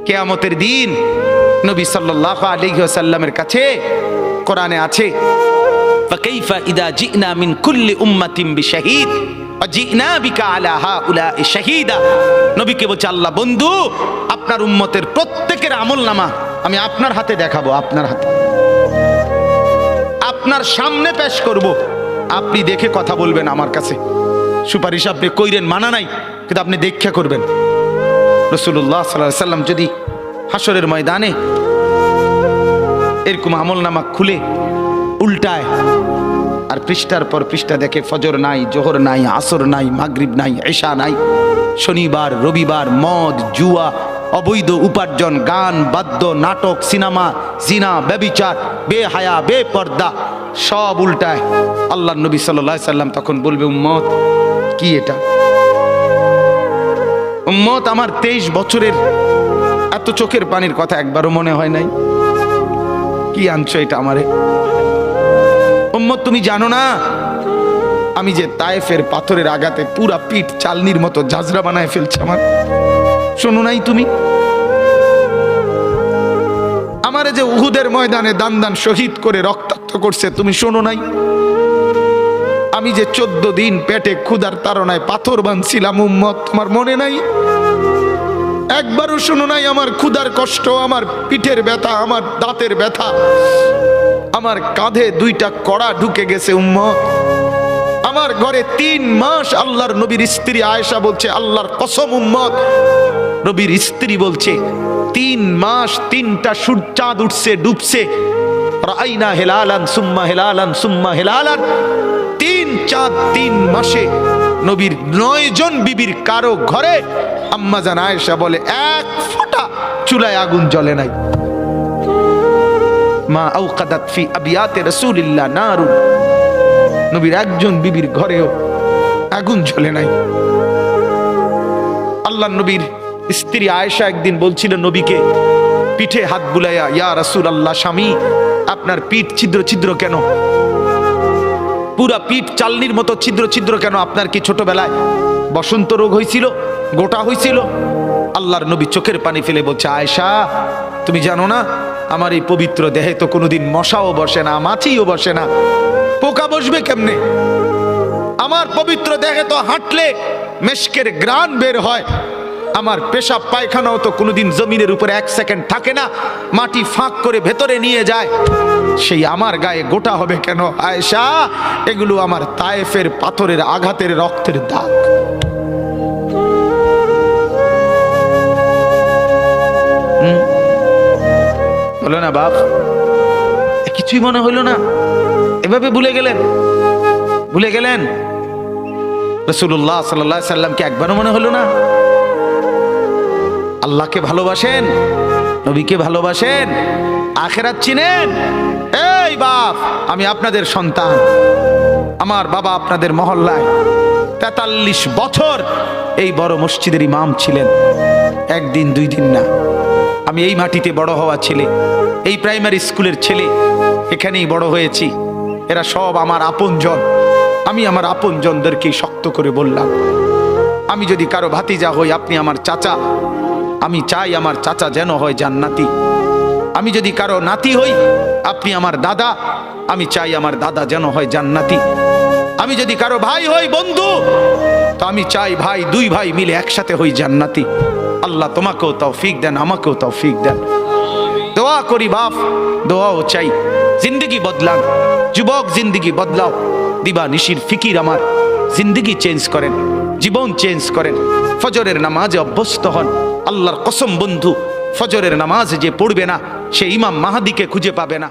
কিয়ামতের দিন নবী সাল্লাল্লাহু আলাইহি ওয়াসাল্লামের কাছে কোরআনে আছে, ফাকাইফা ইদা জিনা মিন কুল্লি উম্মাতিন বিশাহিদ ওয়া জিনা বিকা আলা হাউলাই শাহীদা। নবীকে বলছে আল্লাহ, বন্ধু আপনার উম্মতের প্রত্যেকের আমলনামা আমি আপনার হাতে দেখাবো, আপনার হাতে, আপনার সামনে পেশ করব, আপনি দেখে কথা বলবেন আমার কাছে। সুপারিশ আপনি কইরেন, মানা নাই, কিন্তু আপনি দেখা করবেন। রাসূলুল্লাহ সাল্লাল্লাহু আলাইহি ওয়াসাল্লাম যদি হাসরের ময়দানে এরকম আমলনামা খুলে উল্টায় আর পৃষ্ঠার পর পৃষ্ঠা দেখে ফজর নাই, জোহর নাই, আসর নাই, মাগরিব নাই, ঈশা নাই, শনিবার রবিবার, মদ জুয়া, অবৈধ উপার্জন, গান বাদ্য, নাটক, সিনেমা, জিনা, ব্যভিচার, বেহায়া, বেপর্দা সব উল্টায়। আল্লাহর নবী সাল্লাল্লাহু আলাইহি সাল্লাম তখন বলবে, উম্মত কি এটা? উম্মত আমার 23 বছরের এত চোখের পানির কথা একবারও মনে হয় নাই? কি আনছো এটা আমারে? উম্মত তুমি জানো না আমি যে তায়েফের পাথরের আঘাতে পুরা পিঠ চালনির মতো ঝাঁঝরা বানায় ফেলছে আমার? শোনো নাই তুমি? আমারে যে উহুদের ময়দানে দান দান শহীদ করে রক্তাক্ত করছে, তুমি শোনো নাই? আমি যে 14 দিন পেটে ক্ষুধার তাড়নায় পাথর বাঁধছিলাম, উম্মত তোমার মনে নাই? একবারও শোনো নাই আমার ক্ষুধার কষ্ট, আমার পিঠের ব্যথা, আমার দাঁতের ব্যথা, আমার কাঁধে 2টা কড়া ঢুকে গেছে উম্মত। আমার ঘরে 3 মাস আল্লাহর নবীর স্ত্রী আয়েশা বলছে, আল্লাহর কসম উম্মত, নবীর স্ত্রী বলছে 3 মাস 3টা চাঁদ উঠছে ডুবছে, রাআইনা হিলালান সুম্মা হিলালান সুম্মা হিলালান, 3 চাঁদ 3 মাসে নবীর 9 জন বিবির কারো ঘরে আম্মা জান আয়েশা বলে 1 ফোঁটা চুলায় আগুন জ্বলে নাই। মা আওকাদাত ফি আবিয়াতে রাসূলিল্লাহ নারুন, নবীর একজন বিবির ঘরেও আগুন জ্বলে নাই। আল্লাহর নবীর স্ত্রী আয়েশা একদিন বলছিল নবীকে পিঠে হাত বুলাইয়া, ইয়া রাসূলুল্লাহ, স্বামী আপনার পিঠ ছিদ্র ছিদ্র কেন? পুরা পিঠ চালনির মতো ছিদ্র ছিদ্র কেন? আপনার কি ছোটবেলায় বসন্ত রোগ হয়েছিল, গোটা হয়েছিল? আল্লাহর নবী চোখের পানি ফেলে বলছে, আয়েশা তুমি জানো না আমার এই পবিত্র দেহে তো কোনোদিন মশাও বসে না, মাছিও বসে না, পোকা বসবে কেমনে? আমার পবিত্র দেহে তো হাঁটলে মেশকের গ্রান বের হয়, আমার পেশাব পায়খানাও তো কোনোদিন জমিনের উপরে 1 সেকেন্ড থাকে না, মাটি ফাঁক করে ভেতরে নিয়ে যায়, সেই আমার গায়ে গোটা হবে কেন? আয়েশা এগুলো আমার তায়েফের পাথরের আঘাতের রক্তের দাগ। বলো না বাপ, কিছুই মনে হইল না? এভাবে ভুলে গেলেন? ভুলে গেলেন রাসূলুল্লাহ সাল্লাল্লাহু আলাইহি সাল্লামকে একবারও মনে হলো না? আল্লাহকে ভালোবাসেন, নবীকে ভালোবাসেন, আখিরাত চিনেন? এই বাপ, আমি আপনাদের সন্তান, আমার বাবা আপনাদের মহল্লায় 43 বছর এই বড় মসজিদের ইমাম ছিলেন, 1 দিন 2 দিন না। আমি এই মাটিতে বড় হওয়া ছেলে, এই প্রাইমারি স্কুলের ছেলে, এখানেই বড় হয়েছি। এরা সব আমার আপনজন। আমি আমার আপনজনদেরকে শক্ত করে বললাম, আমি যদি কারো ভাতিজা হই আপনি আমার চাচা, আমি চাই আমার চাচা যেন হয় জান্নাতি। আমি যদি কারো নাতি হই আপনি আমার দাদা, আমি চাই আমার দাদা যেন হয় জান্নাতি। আমি যদি কারো ভাই হই বন্ধু, তো আমি চাই ভাই 2 ভাই মিলে একসাথে হই জান্নাতি। আল্লাহ তোমাকেও তৌফিক দেন, আমাকেও তৌফিক দেন। দোয়া করি বাপ, দোয়াও চাই। জিন্দগি বদলান যুবক, জিন্দগি বদলাও। দিবা নিশির ফিকির আমার, জিন্দগি চেঞ্জ করেন, জীবন চেঞ্জ করেন। ফজরের নামাজে অভ্যস্ত হন। আল্লাহর কসম বন্ধু, ফজরের নামাজ যে পড়বে না সে ইমাম মাহাদিকে খুঁজে পাবে না।